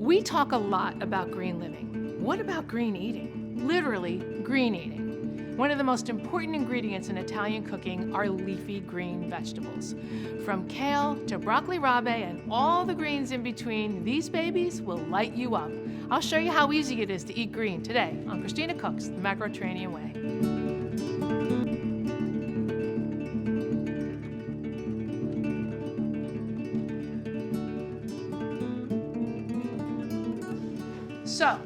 We talk a lot about green living. What about green eating? Literally, green eating. One of the most important ingredients in Italian cooking are leafy green vegetables. From kale to broccoli rabe and all the greens in between, these babies will light you up. I'll show you how easy it is to eat green today on Christina Cooks, the Macroterranean Way. So,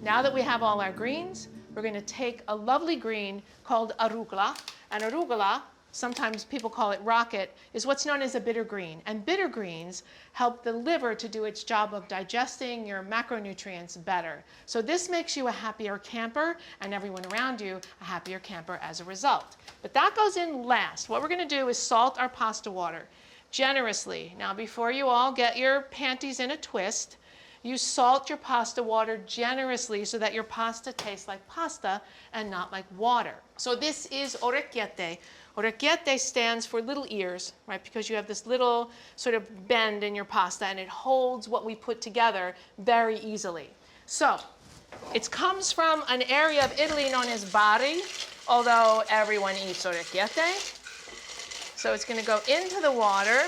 now that we have all our greens, we're going to take a lovely green called arugula. And arugula, sometimes people call it rocket, is what's known as a bitter green. And bitter greens help the liver to do its job of digesting your macronutrients better. So this makes you a happier camper, and everyone around you a happier camper as a result. But that goes in last. What we're going to do is salt our pasta water generously. Now, before you all get your panties in a twist, you salt your pasta water generously so that your pasta tastes like pasta and not like water. So this is orecchiette. Orecchiette stands for little ears, right? Because you have this little sort of bend in your pasta and it holds what we put together very easily. So it comes from an area of Italy known as Bari, although everyone eats orecchiette. So it's going to go into the water.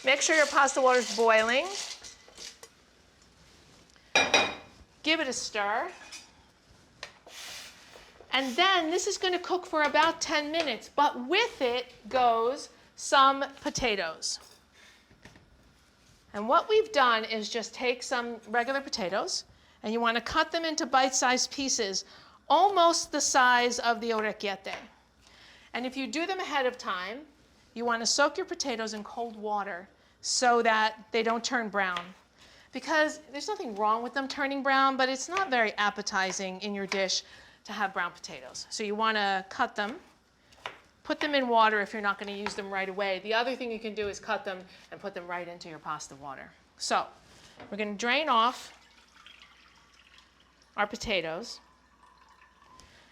Make sure your pasta water is boiling. Give it a stir. And then this is going to cook for about 10 minutes, but with it goes some potatoes. And what we've done is just take some regular potatoes, and you want to cut them into bite-sized pieces, almost the size of the orecchiette. And if you do them ahead of time, you want to soak your potatoes in cold water so that they don't turn brown. Because there's nothing wrong with them turning brown, but it's not very appetizing in your dish to have brown potatoes. So you want to cut them, put them in water if you're not going to use them right away. The other thing you can do is cut them and put them right into your pasta water. So we're going to drain off our potatoes.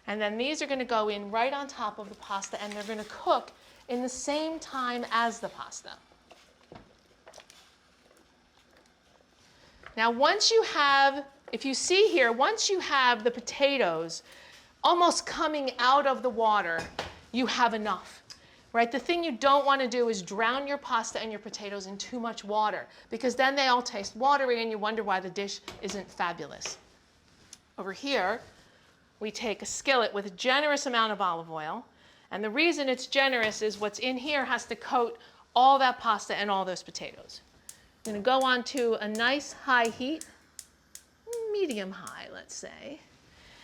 And then these are going to go in right on top of the pasta, and they're going to cook in the same time as the pasta. Now, once you have, if you see here, once you have the potatoes almost coming out of the water, you have enough, right? The thing you don't want to do is drown your pasta and your potatoes in too much water, because then they all taste watery and you wonder why the dish isn't fabulous. Over here, we take a skillet with a generous amount of olive oil, and the reason it's generous is what's in here has to coat all that pasta and all those potatoes. I'm going to go on to a nice high heat, medium high, let's say.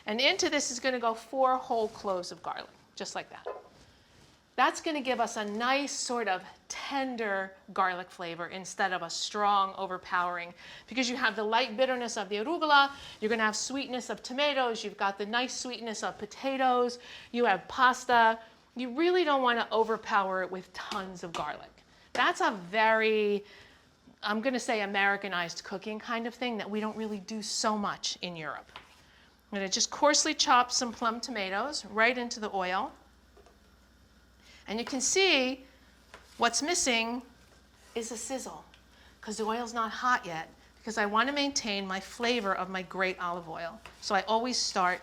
And into this is going to go 4 whole cloves of garlic, just like that. That's going to give us a nice sort of tender garlic flavor instead of a strong, overpowering. Because you have the light bitterness of the arugula, you're going to have sweetness of tomatoes, you've got the nice sweetness of potatoes, you have pasta. You really don't want to overpower it with tons of garlic. That's a very, I'm going to say, Americanized cooking kind of thing that we don't really do so much in Europe. I'm going to just coarsely chop some plum tomatoes right into the oil. And you can see what's missing is a sizzle, because the oil's not hot yet, because I want to maintain my flavor of my great olive oil. So I always start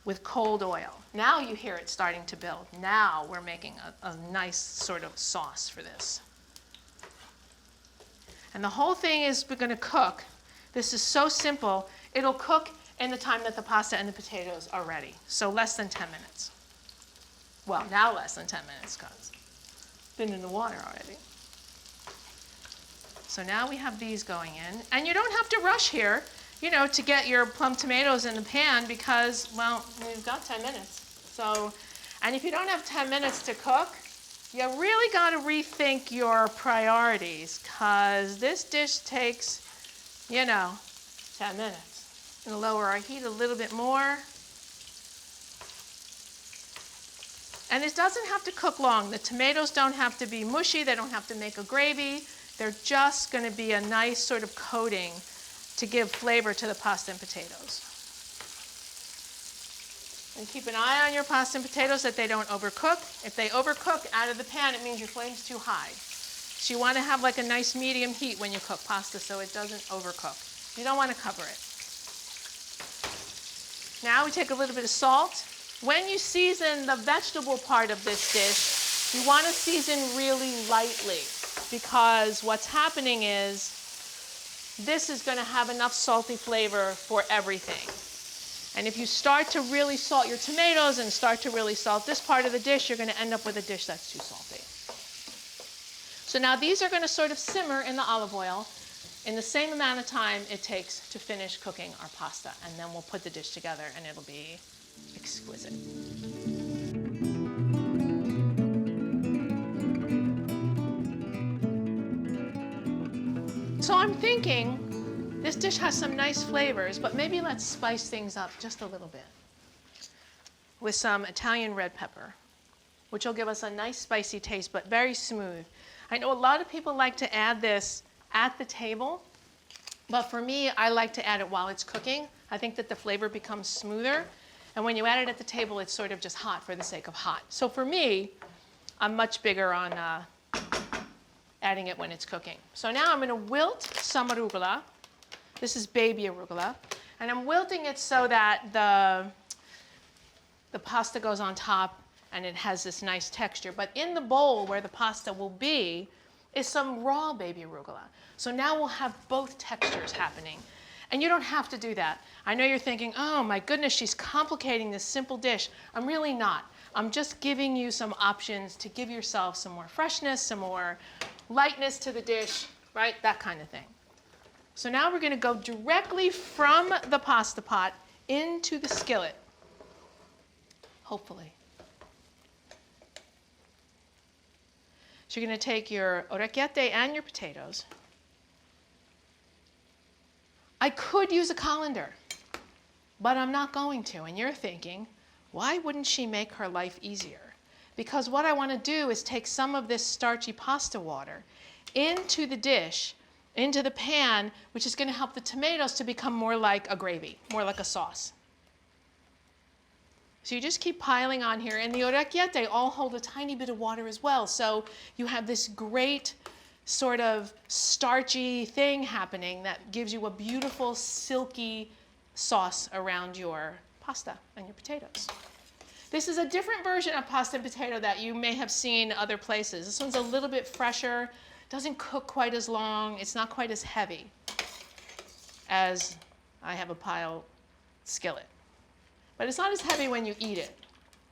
with cold oil. Now you hear it starting to build. Now we're making a nice sort of sauce for this. And the whole thing is we're going to cook. This is so simple. It'll cook in the time that the pasta and the potatoes are ready. So less than 10 minutes. Well, now less than 10 minutes because it's been in the water already. So now we have these going in. And you don't have to rush here, you know, to get your plum tomatoes in the pan because, well, you've got 10 minutes. So, and if you don't have 10 minutes to cook, you really got to rethink your priorities, because this dish takes, you know, 10 minutes. I'm going to lower our heat a little bit more. And it doesn't have to cook long. The tomatoes don't have to be mushy. They don't have to make a gravy. They're just going to be a nice sort of coating to give flavor to the pasta and potatoes. And keep an eye on your pasta and potatoes that they don't overcook. If they overcook out of the pan, it means your flame's too high. So you want to have like a nice medium heat when you cook pasta so it doesn't overcook. You don't want to cover it. Now we take a little bit of salt. When you season the vegetable part of this dish, you want to season really lightly because what's happening is this is going to have enough salty flavor for everything. And if you start to really salt your tomatoes and start to really salt this part of the dish, you're going to end up with a dish that's too salty. So now these are going to sort of simmer in the olive oil in the same amount of time it takes to finish cooking our pasta. And then we'll put the dish together and it'll be exquisite. So I'm thinking this dish has some nice flavors, but maybe let's spice things up just a little bit with some Italian red pepper, which will give us a nice spicy taste, but very smooth. I know a lot of people like to add this at the table, but for me, I like to add it while it's cooking. I think that the flavor becomes smoother, and when you add it at the table, it's sort of just hot for the sake of hot. So for me, I'm much bigger on adding it when it's cooking. So now I'm going to wilt some arugula. This is baby arugula, and I'm wilting it so that the pasta goes on top and it has this nice texture. But in the bowl where the pasta will be is some raw baby arugula. So now we'll have both textures happening. And you don't have to do that. I know you're thinking, oh my goodness, she's complicating this simple dish. I'm really not. I'm just giving you some options to give yourself some more freshness, some more lightness to the dish, right? That kind of thing. So now we're going to go directly from the pasta pot into the skillet, hopefully. So you're going to take your orecchiette and your potatoes. I could use a colander, but I'm not going to. And you're thinking, why wouldn't she make her life easier? Because what I want to do is take some of this starchy pasta water into the dish, into the pan, which is going to help the tomatoes to become more like a gravy, more like a sauce. So you just keep piling on here, and the orecchiette all hold a tiny bit of water as well. So you have this great sort of starchy thing happening that gives you a beautiful silky sauce around your pasta and your potatoes. This is a different version of pasta and potato that you may have seen other places. This one's a little bit fresher, doesn't cook quite as long, it's not quite as heavy as I have a pile skillet. But it's not as heavy when you eat it.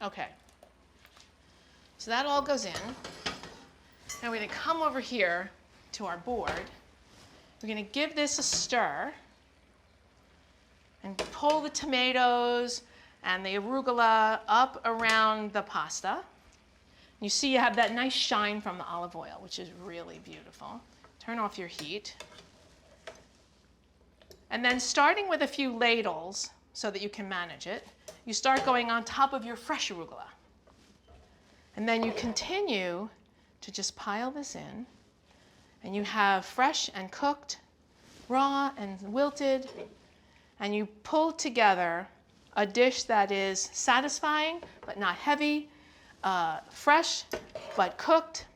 Okay. So that all goes in. Now we're going to come over here to our board. We're going to give this a stir and pull the tomatoes and the arugula up around the pasta. You see you have that nice shine from the olive oil, which is really beautiful. Turn off your heat. And then starting with a few ladles so that you can manage it, you start going on top of your fresh arugula. And then you continue to just pile this in, and you have fresh and cooked, raw and wilted, and you pull together a dish that is satisfying but not heavy, fresh but cooked.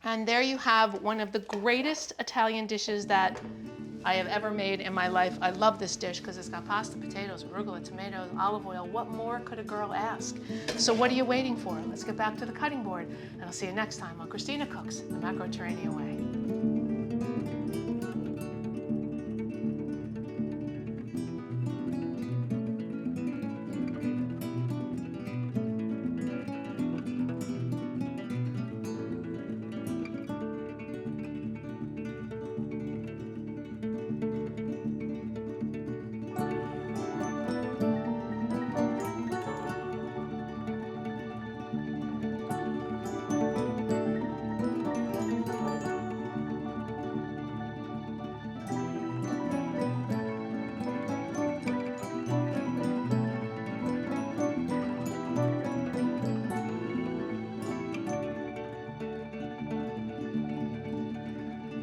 And there you have one of the greatest Italian dishes that I have ever made in my life. I love this dish because it's got pasta, potatoes, arugula, tomatoes, olive oil. What more could a girl ask? So what are you waiting for? Let's get back to the cutting board, and I'll see you next time on Christina Cooks, the Macroterranean Way.